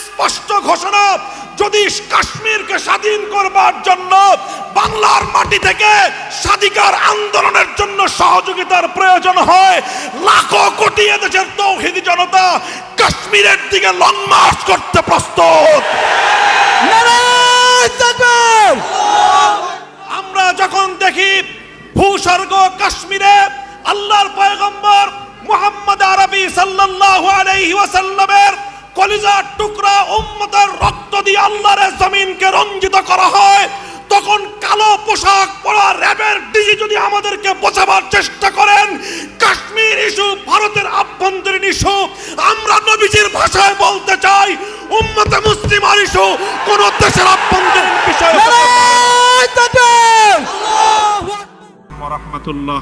স্পষ্ট ঘোষণা, যদি কাশ্মীরকে স্বাধীন করবার জন্য বাংলার মাটি থেকে স্বাধিকার আন্দোলনের জন্য সহযোগিতার প্রয়োজন হয়, লাখো কোটি এদেশের তৌহিদি জনতা কাশ্মীরের দিকে লং মার্চ করতে প্রস্তুত। আমরা যখন দেখি ভূস্বর্গ কাশ্মীরে আল্লাহর পয়গম্বর মুহাম্মদ আরবি সাল্লাল্লাহু আলাইহি ওয়াসাল্লামের কলিজার টুকরা উম্মতের রক্ত দিয়ে আল্লাহর জমিনকে রঞ্জিত করা হয়, তখন কালো পোশাক পরা র্যাবের ডিজি যদি আমাদেরকে বোঝাবার চেষ্টা করেন কাশ্মীর ইস্যু ভারতের আভ্যন্তরীণ ইস্যু, আমরা নবীজির ভাষায় বলতে চাই উম্মতে মুসলিমার ইস্যু কোন দেশের আভ্যন্তরীণ বিষয়। রাহমাতুল্লাহ।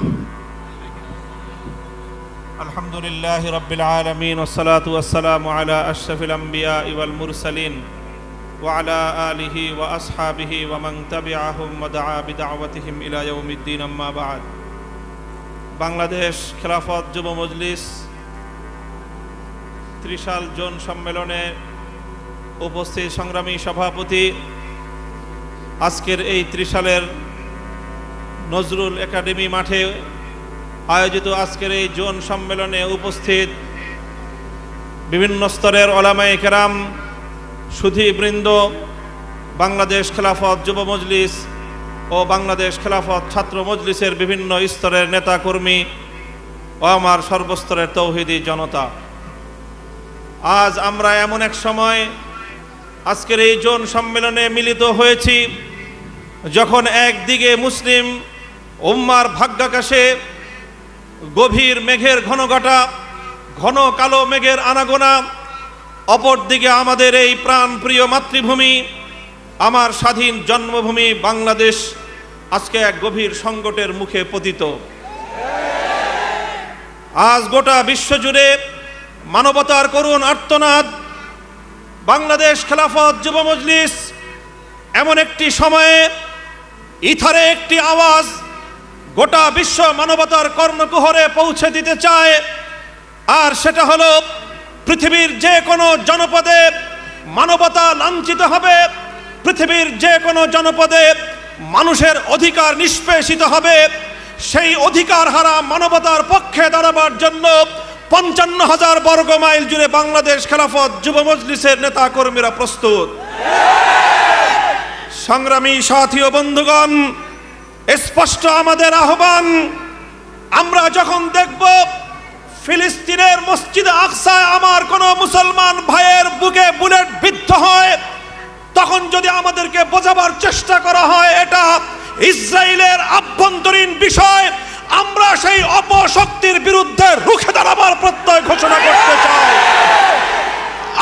আলহামদুলিল্লাহি রাব্বিল আলামিন ওয়াসসালাতু ওয়াসসালামু আলা আশরাফিল আমবিয়া ওয়াল মুরসালিন ওয়া আলা আলিহি ওয়া আসহাবিহি ওয়া মান তাবিআহুম ওয়া দাআ বিদাওয়াতিহিম ইলা ইয়াউমিদ্দিন, আম্মা বা'দ। বাংলাদেশ খেলাফত যুব মজলিস ত্রিশাল জোন সম্মেলনে উপস্থিত সংগ্রামী সভাপতি, আজকের এই ত্রিশালের নজরুল একাডেমি মাঠে আয়োজিত আজকের এই জোন সম্মেলনে উপস্থিত বিভিন্ন স্তরের ওলামায়ে কেরাম, সুধীবৃন্দ, বাংলাদেশ খেলাফত যুব মজলিস ও বাংলাদেশ খেলাফত ছাত্র মজলিসের বিভিন্ন স্তরের নেতাকর্মী ও আমার সর্বস্তরের তৌহিদি জনতা, আজ আমরা এমন এক সময় আজকের এই জোন সম্মেলনে মিলিত হয়েছি যখন একদিকে মুসলিম উম্মার ভাগ্যাকাশে গভীর মেঘের ঘনঘটা, ঘন কালো মেঘের আনাগোনা, অপরদিকে আমাদের এই প্রাণপ্রিয় মাতৃভূমি, আমার স্বাধীন জন্মভূমি বাংলাদেশ আজকে এক গভীর সংকটের মুখে পতিত। আজ গোটা বিশ্বজুড়ে মানবতার করুণ আর্তনাদ। বাংলাদেশ খেলাফত যুব মজলিস এমন একটি সময়ে ইথারে একটি আওয়াজ গোটা বিশ্ব মানবতার কর্ণকুহরে পৌঁছে দিতে চায়, আর সেটা হলো পৃথিবীর যে কোনো জনপদে মানবতা লাঞ্ছিত হবে, পৃথিবীর যে কোনো জনপদে মানুষের অধিকার নিষ্পেষিত হবে। সেই অধিকার হারা মানবতার পক্ষে দাঁড়াবার জন্য ৫৫,০০০ বর্গ মাইল জুড়ে বাংলাদেশ খেলাফত যুব মজলিসের নেতা কর্মীরা প্রস্তুত। সংগ্রামী সাথী ও বন্ধুগণ, স্পষ্ট আমাদের আহ্বান, আমরা যখন দেখব ফিলিস্তিনের মসজিদে আকসায় আমার কোন মুসলমান ভাইয়ের বুকে বুলেট বিদ্ধ হয়, তখন যদি আমাদেরকে বোঝাবার চেষ্টা করা হয় এটা ইসরায়েলের আভ্যন্তরীণ বিষয়, আমরা সেই অপশক্তির বিরুদ্ধে রুখে দাঁড়াবার প্রত্যয় ঘোষণা করতে চাই।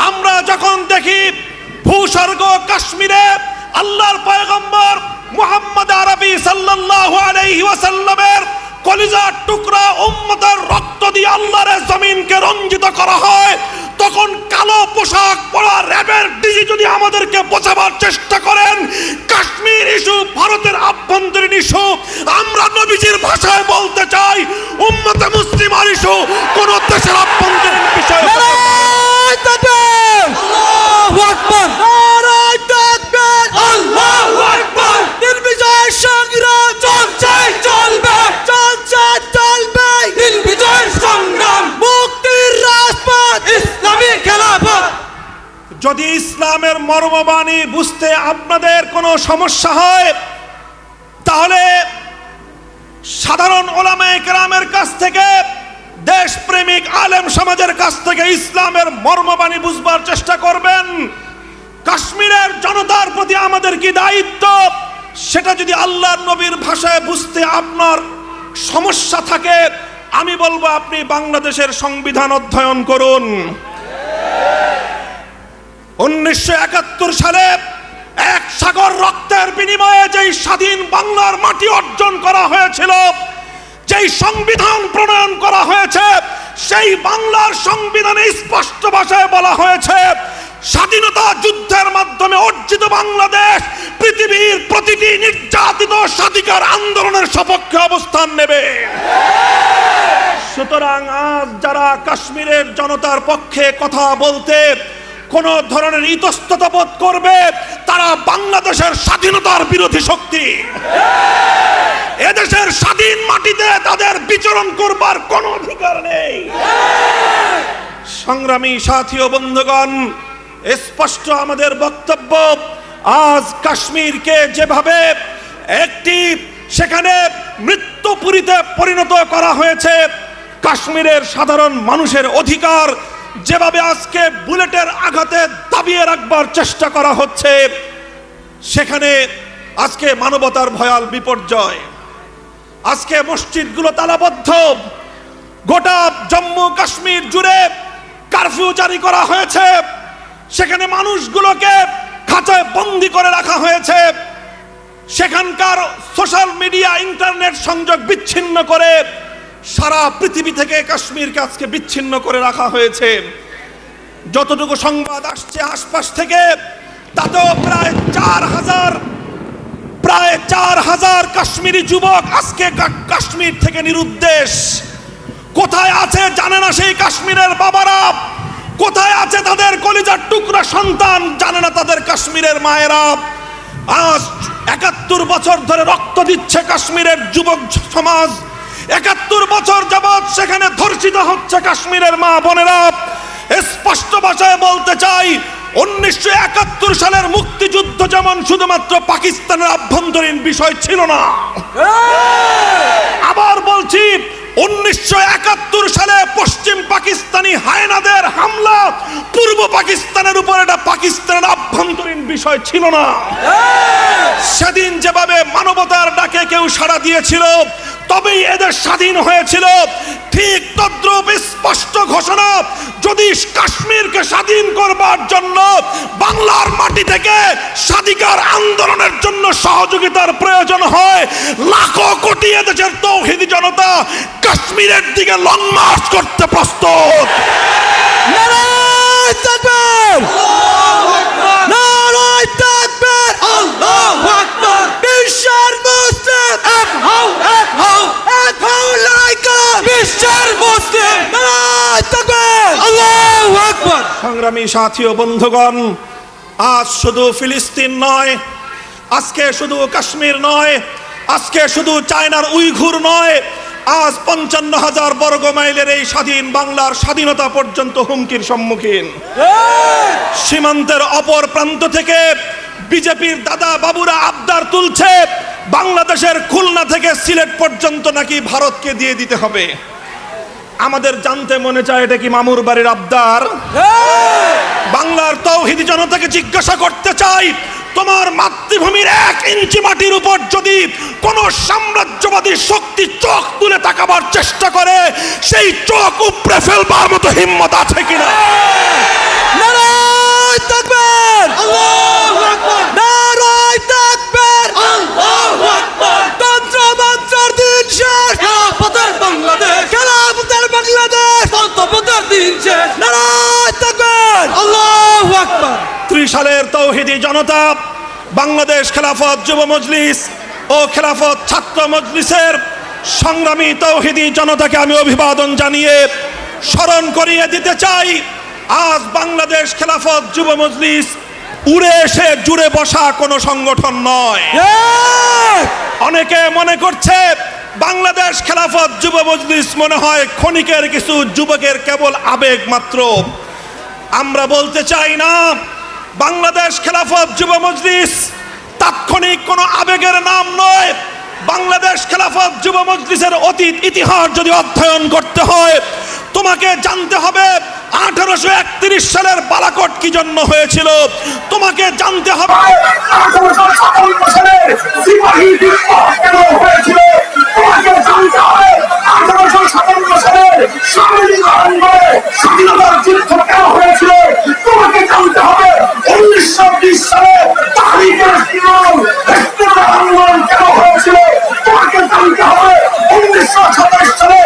আমরা যখন দেখি ভূস্বর্গ কাশ্মীরে আল্লাহর পয়গম্বর মুহাম্মদ আরবি সাল্লাল্লাহু আলাইহি ওয়াসাল্লামের কলিজার টুকরা উম্মতের রক্ত দিয়ে আল্লাহর জমিনকে রঞ্জিত করা হয়, তখন কালো পোশাক পরা র্যাবের ডিজি যদি আমাদেরকে বোঝাবার চেষ্টা করেন কাশ্মীর ইস্যু ভারতের আভ্যন্তরীণ ইস্যু, আমরা নবীজির ভাষায় বলতে চাই উম্মতে মুসলিমার ইস্যু কোন দেশের আভ্যন্তরীণ বিষয়। আল্লাহু আকবার, নারায়ে তাকবীর, আল্লাহু আকবার। নির্বিজয় সংগ্রাম চলছে, চলবে, চলছে, চলবে। নির্বিজয় সংগ্রাম, মুক্তির রাজপথ, ইসলামী খেলাফত। যদি ইসলামের মর্মবাণী বুঝতে আপনাদের কোনো সমস্যা হয় তাহলে সাধারণ ওলামায়ে কেরামের কাছ থেকে, দেশপ্রেমিক আলেম সমাজের কাছ থেকে ইসলামের মর্মবাণী বুঝবার চেষ্টা করবেন। কাশ্মীরের জনতার প্রতি আমাদের কি দায়িত্ব সেটা যদি আল্লাহর নবীর ভাষায় বুঝতে আপনার সমস্যা থাকে, আমি বলবো আপনি বাংলাদেশের সংবিধান অধ্যয়ন করুন। 1971 সালে এক সাগর রক্তের বিনিময়ে যেই স্বাধীন বাংলার মাটি অর্জন করা হয়েছিল, সংবিধান প্রণয়ন করা হয়েছে, সেই বাংলার সংবিধানে স্পষ্ট ভাষায় বলা হয়েছে স্বাধীনতা যুদ্ধের মাধ্যমে অর্জিত বাংলাদেশ পৃথিবীর প্রতিটি নির্যাতিত স্বাধিকার আন্দোলনের সপক্ষে অবস্থান নেবে। সুতরাং আজ যারা কাশ্মীরের জনতার পক্ষে কথা বলতে কোন ধরনের ইতস্ততা বোধ করবে, তারা বাংলাদেশের স্বাধীনতার বিরোধী শক্তি। এদেশের স্বাধীন মাটিতে তাদের বিচরণ করবার কোনো অধিকার নেই। সংগ্রামী সাথী ও বন্ধুগণ, স্পষ্ট আমাদের বক্তব্য, আজ কাশ্মীরকে যেভাবে একটি সেখানে মৃত্যুপুরীতে পরিণত করা হয়েছে, কাশ্মীরের সাধারণ মানুষের অধিকার যেভাবে আজকে বুলেটের আঘাতে দাবিয়ে রাখবার চেষ্টা করা হচ্ছে, সেখানে আজকে মানবতার ভয়াল বিপর্যয়। আজকে মসজিদগুলো তালাবদ্ধ, গোটা জম্মু কাশ্মীর জুড়ে কারফিউ জারি করা হয়েছে, সেখানে মানুষগুলোকে খাঁচায় বন্দী করে রাখা হয়েছে, সেখানকার সোশ্যাল মিডিয়া ইন্টারনেট সংযোগ বিচ্ছিন্ন করে সারা পৃথিবী থেকে কাশ্মীরকে আজকে বিচ্ছিন্ন করে রাখা হয়েছে। যতটুকু সংবাদ আসছে আশপাশ থেকে, তাতেও প্রায় 4,000 কাশ্মীরি যুবক আজকে কাশ্মীর থেকে নিরুদ্দেশ। কোথায় আছে জানে না সেই কাশ্মীরের বাবারা, কোথায় আছে তাদের কলিজার টুকরা সন্তান জানে না তাদের কাশ্মীরের মায়েরা। আজ 71 বছর ধরে রক্ত দিচ্ছে কাশ্মীরের যুবক সমাজ, 71 বছর যাবৎ সেখানে ধর্ষিত হচ্ছে কাশ্মীরের মা বোনেরা। স্পষ্ট ভাষায় বলতে চাই, 1971 সালের মুক্তিযুদ্ধ যেমন শুধুমাত্র পাকিস্তানের আভ্যন্তরীণ বিষয় ছিল না, আবার বলছি 1971 সালে পশ্চিম পাকিস্তানি হায়নাদের হামলা পূর্ব পাকিস্তানের উপর এটা পাকিস্তানের আভ্যন্তরীণ বিষয় ছিল না। সেদিন যেভাবে মানবতার ডাকে কেউ সাড়া দিয়েছিল, তবেই এদের স্বাধীন হয়েছিল। ঠিক তদ্রূপ স্পষ্ট ঘোষণা, যদি কাশ্মীরকে স্বাধীন করবার জন্য বাংলার মাটি থেকে স্বাধিকার আন্দোলনের জন্য সহযোগিতার প্রয়োজন হয়, লাখো কোটি এদেশের তৌহিদি জনতা কাশ্মীরের দিকে লং মার্চ করতে প্রস্তুত। নারায়ে তাকবীর, নারায়ে তাকবীর, আল্লাহু আকবার। বিশ্বের মুসলিম এক হও, এক হও, এক হও লাইকা। বিশ্বের মুসলিম নারায়ে তাকবীর, আল্লাহু আকবার। সংগ্রামী সাথী ও বন্ধুগণ, আজ শুধু ফিলিস্তিন নয়, আজকে শুধু কাশ্মীর নয়, আজকে শুধু চায়নার উইঘুর নয়, আজ 55,000 বর্গ মাইলের এই স্বাধীন বাংলার স্বাধীনতা পর্যন্ত হুমকির সম্মুখীন। সীমান্তের অপর প্রান্ত থেকে বিজেপির দাদা বাবুরা আবদার তুলছে, বাংলাদেশের খুলনা থেকে সিলেট পর্যন্ত নাকি ভারতকে দিয়ে দিতে হবে। আমাদের জানতে মনে চায়, এটা কি মামুর বাড়ির আবদার? বাংলার তৌহিদি জনতাকে জিজ্ঞাসা করতে চাই, তোমার মাতৃভূমির 1 ইঞ্চি মাটির উপর যদি কোন সাম্রাজ্যবাদী শক্তি চোখ তুলে তাকাবার চেষ্টা করে, সেই চোখ উপড়ে ফেলবার মতো হিম্মত আছে কিনা? নারায়ে তাকবীর, আল্লাহু আকবার। নারায়ে তাকবীর, আল্লাহু আকবার। তন্ত্র মন্ত্রের দিন শেষ, খেলাফতের বাংলাদেশ, খেলাফতের বাংলাদেশ, তন্ত্রপদের দিন শেষ। নারায়ে তাকবীর, আল্লাহু আকবার। 30 সালের তৌহিদি জনতা বাংলাদেশ খেলাফত যুব মজলিস ও খেলাফত ছাত্র মজলিসের সংগ্রামী তৌহিদি জনতাকে আমি অভিবাদন জানিয়ে স্মরণ করিয়ে দিতে চাই, আজ বাংলাদেশ খেলাফত যুব মজলিস উড়ে এসে জুড়ে বসা কোনো সংগঠন নয়। অনেকে মনে করছে বাংলাদেশ খেলাফত যুব মজলিস মনে হয় ক্ষণিকের কিছু যুবকের কেবল আবেগ মাত্র। আমরা বলতে চাই না, বাংলাদেশ খেলাফত যুব মজলিস তাৎক্ষণিক কোনো আবেগের নাম নয়। বাংলাদেশ খেলাফত যুব মজলিসের অতীত ইতিহাস যদি অধ্যয়ন করতে হয়, তোমাকে জানতে হবে 1831 সালের বালাকোট কি জন্য হয়েছিল, তোমাকে জানতে হবে 1857 সালের সিপাহী বিপ্লব কেন হয়েছিল, তোমাকে জানতে হবে 1857 সালের সামরিক আন্দোলনে স্বাধীনতার যুদ্ধ কেন হয়েছিল, তোমাকে জানতে হবে 1920 সালে তাহরিকের আন্দোলন কেন হয়েছিল, তোমাকে জানতে হবে 1927 সালে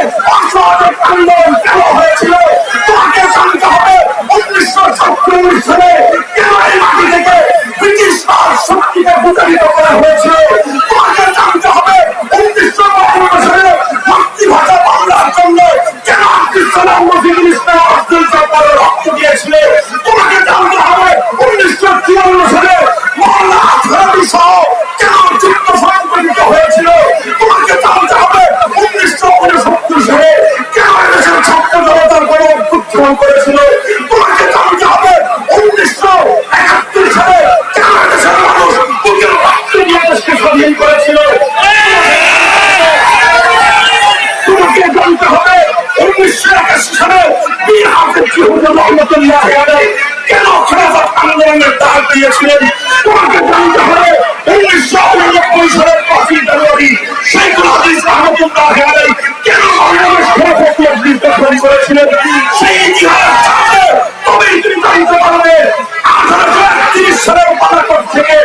সংগ্রাম করেছিল। তোমাকে জানতে হবে 1971 সালে কেন দেশের মানুষ বুকের রক্ত দিয়ে দেশকে স্বাধীন করেছিল। তোমাকে জানতে হবে 1981 সালে বীর হাফেজ হুজুর রহমতুল্লাহ আলাইহি কেন খেলাফত আন্দোলনের ডাক দিয়েছিলেন। তোমাকে জানতে হবে 1989 সালের 5ই জানুয়ারি শেখুল হাদিস রহমতুল্লাহ আলাইহি কেন বাংলাদেশ খেলাফত মজলিস গঠন করেছিলেন। সেই ইতিহাস জানলে তবেই তুমি জানতে পারবে 1831 সালের বালাকোট থেকে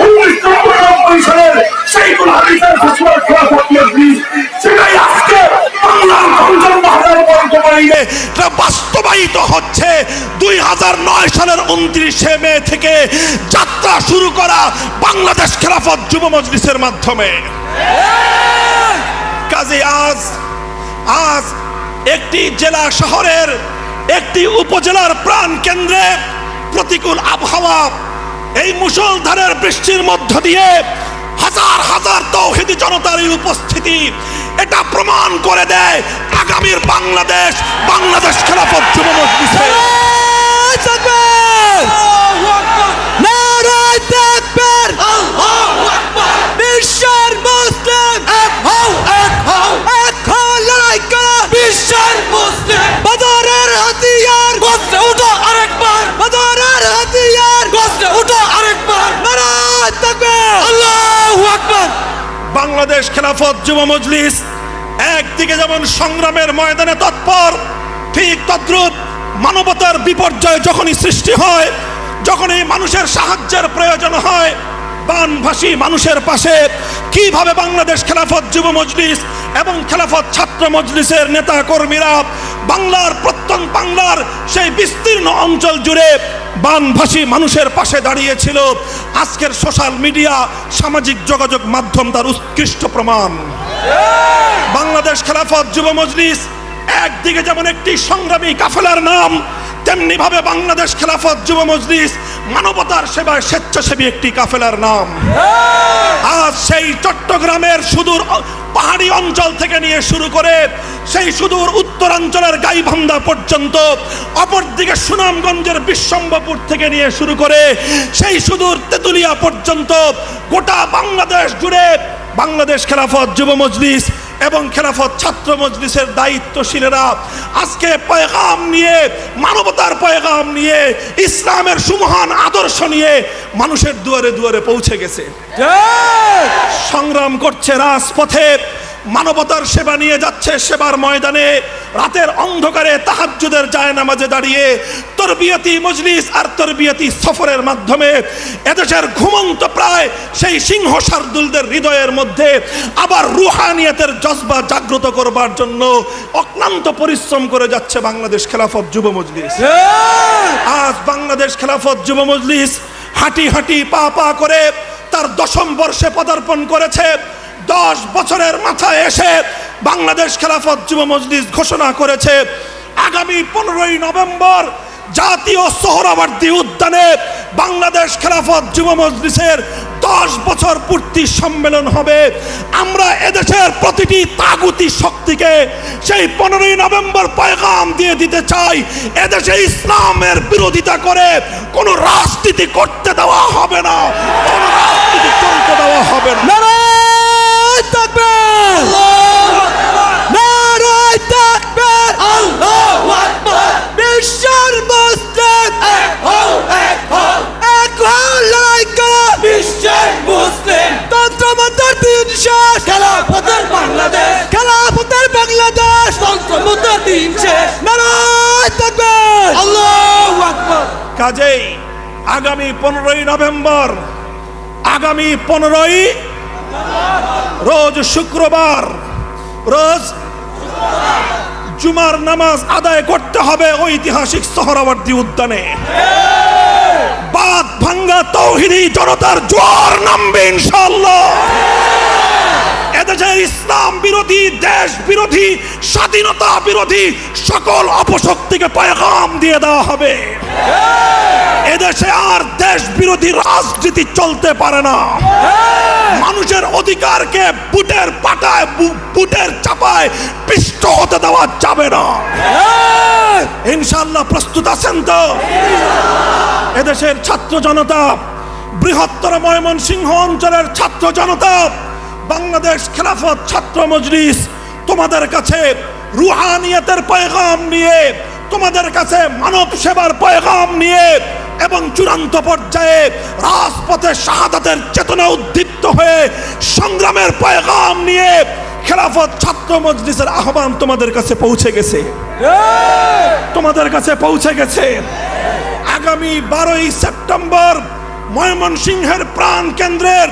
1999 সালের শেখুল হাদিসের ফতোয়ার খেলাফত মজলিস সেটাই আজকে বাংলার গঞ্জাম বাজার বর্তমানে বাস্তবায়িত হচ্ছে। 2009 সালের 29শে মে থেকে যাত্রা শুরু করা বাংলাদেশ খেলাফত যুব মজলিসের মাধ্যমে। কাজে আজ একটি জেলা শহরের একটি উপজেলার প্রাণ কেন্দ্রে প্রতিকূল আবহাওয়া, এই মুষলধারের বৃষ্টির মধ্য দিয়ে হাজার হাজার তৌহিদি জনতার এই উপস্থিতি এটা প্রমাণ করে দেয় আগামীর বাংলাদেশ খেলাফত যুব মজলিসের বিশ্বের মুসলিম এক হও লড়াই করো। বিশ্বের মুসলিম বদরের হাতিয়ার গর্জে উঠো আরেকবার, বদরের হাতিয়ার গর্জে উঠো আরেকবার। নারায়ে তাকবীর, আল্লাহু আকবার। বাংলাদেশ খেলাফত যুব মজলিস একদিকে যেমন সংগ্রামের ময়দানে তৎপর, ঠিক তদ্রূপ মানবতার বিপর্যয় যখনই সৃষ্টি হয়, যখন এই মানুষের সাহায্যের প্রয়োজন হয়, বানভাসী মানুষের পাশে কিভাবে বাংলাদেশ খেলাফত যুব মজলিস এবং খেলাফত ছাত্র মজলিসের নেতা কর্মীরা বাংলার সেই বিস্তীর্ণ অঞ্চল জুড়ে বানভাসী মানুষের পাশে দাঁড়িয়েছিল, আজকের সোশ্যাল মিডিয়া সামাজিক যোগাযোগ মাধ্যম তার উৎকৃষ্ট প্রমাণ। বাংলাদেশ খেলাফত যুব মজলিস একদিকে যেমন একটি সংগ্রামী কাফেলার নাম, তেমনি ভাবে বাংলাদেশ খেলাফত যুব মজলিস মানবতার সেবায় স্বেচ্ছাসেবী একটি কাফেলার নাম। আজ সেই চট্টগ্রামের সুদূর পাহাড়ি অঞ্চল থেকে নিয়ে শুরু করে সেই সুদূর উত্তরাঞ্চলের গাইবান্ধা পর্যন্ত, অপরদিকে সুনামগঞ্জের বিশ্বম্ভরপুর থেকে নিয়ে শুরু করে সেই সুদূর তেতুলিয়া পর্যন্ত গোটা বাংলাদেশ জুড়ে বাংলাদেশ খেলাফত যুব মজলিস এবং খেলাফত ছাত্র মজলিসের দায়িত্বশীলেরা আজকে পয়গাম নিয়ে, মানবতার পয়গাম নিয়ে, ইসলামের সুমহান আদর্শ নিয়ে মানুষের দুয়ারে দুয়ারে পৌঁছে গেছে, সংগ্রাম করছে রাজপথে, মানবতার সেবা নিয়ে যাচ্ছে সেবার ময়দানে, রাতের অন্ধকারে তাহাজ্জুদের জায়নামাজে দাঁড়িয়ে তরবিয়তি মজলিস আর তরবিয়তি সফরের মাধ্যমে এদেশের ঘুমন্ত প্রায় সেই সিংহ শার্দুলদের হৃদয়ের মধ্যে আবার রুহানিয়তের জজবা জাগ্রত করবার জন্য অক্লান্ত পরিশ্রম করে যাচ্ছে বাংলাদেশ খেলাফত যুব মজলিস। আজ বাংলাদেশ খেলাফত যুব মজলিস হাঁটি হাঁটি পা পা করে তার 10ম বর্ষে পদার্পণ করেছে। 10 বছরের মাথায় এসে বাংলাদেশ খেলাফত যুব মজলিস ঘোষণা করেছে আগামী 15ই নভেম্বর জাতীয় সোহরাওয়ার্দী উদ্যানে বাংলাদেশ খেলাফত যুব মজলিসের 10 বছর পূর্তি সম্মেলন হবে। আমরা এদেশের প্রতিটি তাগুতি শক্তিকে সেই 15ই নভেম্বর পয়গাম দিয়ে দিতে চাই, এদেশে ইসলামের বিরোধিতা করে কোনো রাজনীতি করতে দেওয়া হবে না, কোনো রাজনীতি চলতে দেওয়া হবে না। নারায়ে তাকবীর, নারায়ে তাকবীর, আল্লাহু আকবার। বিশ্বের মুসলিম এক হও লড়াই করো। বিশ্বের মুসলিম তন্ত্রমন্ত্র দিন শেষ, খেলাফতের বাংলাদেশ, খেলাফতের বাংলাদেশ, তন্ত্রমন্ত্র দিন শেষ। নারায়ে তাকবীর, আল্লাহু আকবার। কাজেই আগামী 15ই নভেম্বর, আগামী 15ই রোজ শুক্রবার, রোজ জুমার নামাজ আদায় করতে হবে ঐতিহাসিক সোহরাওয়ার্দী উদ্যানে। বাদ ভাঙ্গা তৌহিদি জনতার জোয়ার নামবে ইনশাআল্লাহ। এদেশের ইসলাম বিরোধী, দেশ বিরোধী, স্বাধীনতা বিরোধী সকল অপশক্তিকে পয়গাম দিয়ে দেওয়া হবে। এদেশে আর দেশ বিরোধী রাজনীতি চলতে পারে না। মানুষের অধিকারকে বুটের পাটায়, বুটের চাপায় পিষ্ট হতে দেওয়া যাবে না। ইনশাআল্লাহ প্রস্তুত আছেন তো? এদেশের ছাত্র জনতা, বৃহত্তর ময়মনসিংহ অঞ্চলের ছাত্র জনতা, বাংলাদেশ খেলাফত ছাত্র মজলিস তোমাদের কাছে রুহানিয়তের পয়গাম নিয়ে, তোমাদের কাছে মানব সেবার পয়গাম নিয়ে এবং চূড়ান্ত পর্যায়ে রাজপথে শাহাদাতের চেতনা উদ্দীপ্ত হয়ে সংগ্রামের পয়গাম নিয়ে খেলাফত ছাত্র মজলিসের আহ্বান তোমাদের কাছে পৌঁছে গেছে, তোমাদের কাছে পৌঁছে গেছে। আগামী 12ই সেপ্টেম্বর ময়মনসিংহের প্রাণ কেন্দ্রের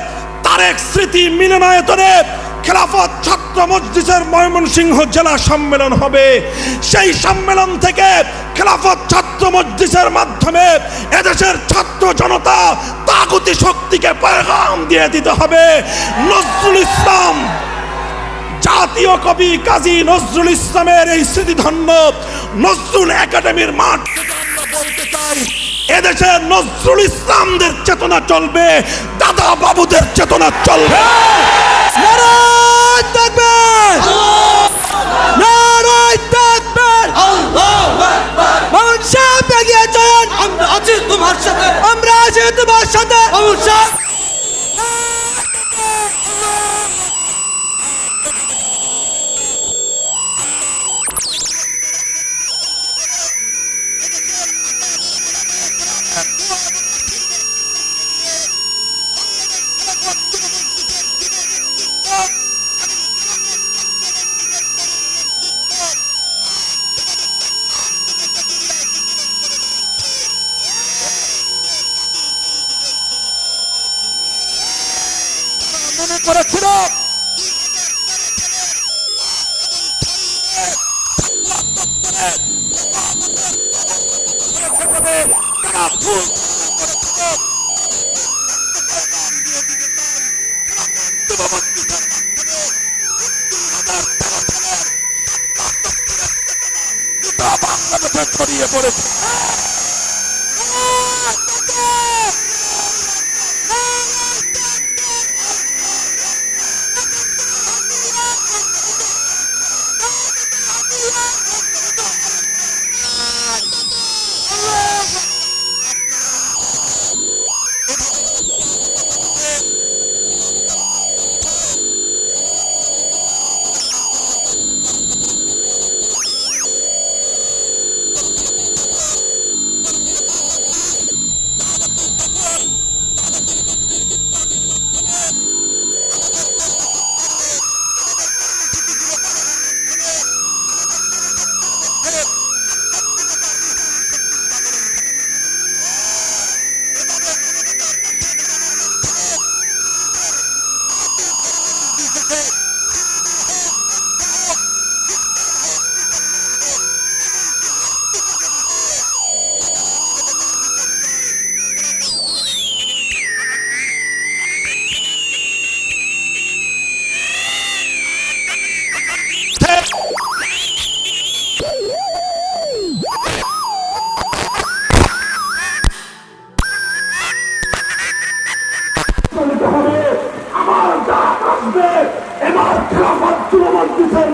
তারেক স্মৃতি মিলনায়তনে খেলাফত ছাত্র মজলিসের ময়মনসিংহ জেলা সম্মেলন হবে। সেই সম্মেলন থেকে খেলাফত ছাত্র মজলিসের মাধ্যমে এদেশের ছাত্র জনতা তাগুতি শক্তিকে পয়গাম দিয়ে দিতে হবে। নজরুল ইসলাম, জাতীয় কবি কাজী নজরুল ইসলামের এই স্মৃতিধন্য নজরুল একাডেমির মাঠ থেকে আমরা বলতে চাই, এদেশে নজরুল ইসলামদের চেতনা চলবে, দাদা বাবুদের চেতনা চলবে। নারায়ে তাকবীর, নারায়ে তাকবীর, আল্লাহু আকবার। মামুন সাহেব এগিয়ে চলুন, আমরা আছি তোমার সাথে, আমরা আছি তোমার সাথে। মামুন সাহেব মনে করেছিল ছড়িয়ে পড়েছে।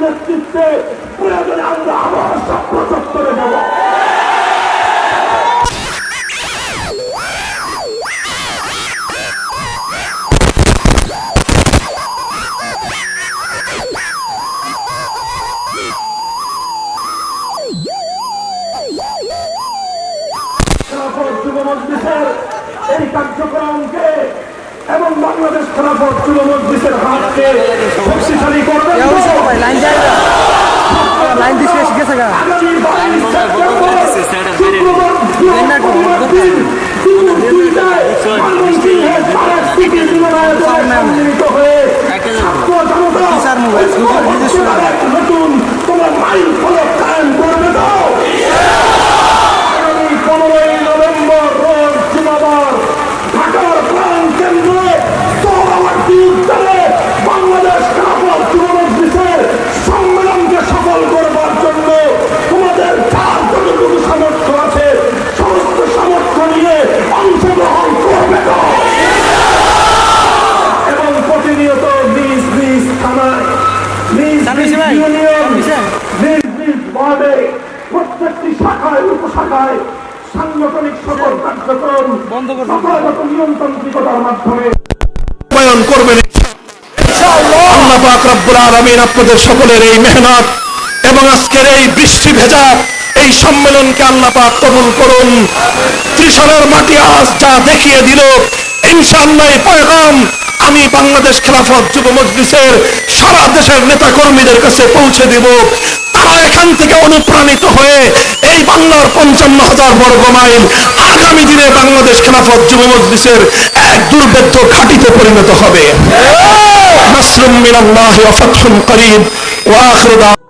নেতৃত্বে প্রয়োজনে আমরা আবার ছাত্র চত্বরে যাব। এই কার্যক্রমকে এবং বাংলাদেশ খেলাফত যুব মজলিসের হাতকে শক্তিশালী করবে। লাইন দিয়ে শেষ গেছে গা নতুন তোমার মাইল ফলক কায়েম করবে তো। 15ই নভেম্বর রোজ জুমাবার ঢাকার প্রাণ কেন্দ্রে সোহরাওয়ার্দী উদ্যানে বাংলাদেশ খেলাফত যুব মজলিসের সম্মেলনকে সফল করবার জন্য তোমাদের যার যতটুকু সামর্থ্য আছে সমস্ত সামর্থ্য নিয়ে অংশগ্রহণ করবে তো। এবং প্রতিনিয়ত নিজ নিজ থানায়, নিজ নিজ ইউনিয়ন, নিজ নিজ ওয়ার্ডে প্রত্যেকটি শাখায় উপশাখায় সাংগঠনিক সকল কার্যক্রম যথাযথ নিয়ন্ত্রণতার মাধ্যমে বাস্তবায়ন করবেন। আল্লাহ পাক রব্বুল আলামিন আপনাদের সকলের এই মেহনত এবং আজকের এই বৃষ্টি ভেজা এই সম্মেলনকে আল্লাহ পাক কবুল করুন। ত্রিশালের মাটি আজ যা দেখিয়ে দিল, ইনশাআল্লাহ এই পয়গাম আমি বাংলাদেশ খেলাফত যুব মজলিসের সারা দেশের নেতা কর্মীদের কাছে পৌঁছে দেব। তারা এখান থেকে অনুপ্রাণিত হয়ে এই বাংলার 55,000 বর্গ মাইল আগামী দিনে বাংলাদেশ খেলাফত যুব মজলিসের এক দুর্ভেদ্য ঘাঁটিতে পরিণত হবে। নাসরুম মিনাল্লাহি ওয়া ফাতহুন করিব ওয়া আখিরু